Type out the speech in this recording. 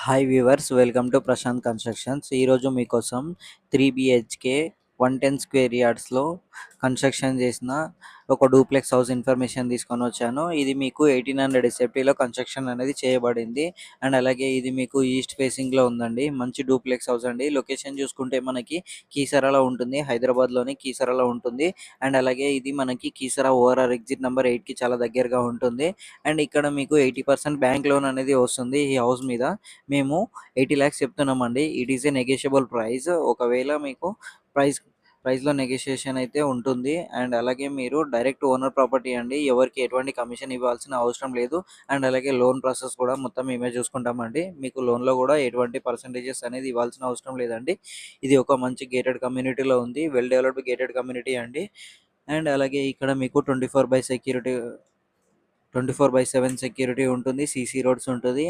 Hi viewers, welcome to Prashant constructions. ఈరోజు మీకోసం 3 BHK 110 square యార్డ్స్లో construction చేసిన ఒక డూప్లెక్స్ హౌస్ ఇన్ఫర్మేషన్ తీసుకొని వచ్చాను. ఇది మీకు 1800 ఎస్ఎఫ్టీలో కన్స్ట్రక్షన్ అనేది చేయబడింది. అండ్ అలాగే ఇది మీకు ఈస్ట్ ఫేసింగ్లో ఉందండి. మంచి డూప్లెక్స్ హౌస్ అండి. లొకేషన్ చూసుకుంటే మనకి కీసరాలో ఉంటుంది, హైదరాబాద్లోని కీసరాలో ఉంటుంది. అండ్ అలాగే ఇది మనకి కీసరా ఓఆర్ఆర్ ఎగ్జిట్ నెంబర్ 8కి చాలా దగ్గరగా ఉంటుంది. అండ్ ఇక్కడ మీకు 80% బ్యాంక్ లోన్ అనేది వస్తుంది ఈ హౌస్ మీద. మేము 80 lakhs చెప్తున్నామండి. It is a negotiable price. ఒకవేళ మీకు ప్రైస్లో నెగోషియేషన్ అయితే ఉంటుంది. అండ్ అలాగే మీరు డైరెక్ట్ ఓనర్ ప్రాపర్టీ అండి. ఎవరికి ఎటువంటి కమిషన్ ఇవ్వాల్సిన అవసరం లేదు. అండ్ అలాగే లోన్ ప్రాసెస్ కూడా మొత్తం మేమే చూసుకుంటామండి. మీకు లోన్లో కూడా ఎటువంటి పర్సంటేజెస్ అనేది ఇవ్వాల్సిన అవసరం లేదండి. ఇది ఒక మంచి గేటెడ్ కమ్యూనిటీలో ఉంది. వెల్ డెవలప్డ్ గేటెడ్ కమ్యూనిటీ అండి. అండ్ అలాగే ఇక్కడ మీకు 24/7 సెక్యూరిటీ ఉంటుంది. సీసీ రోడ్స్ ఉంటుంది.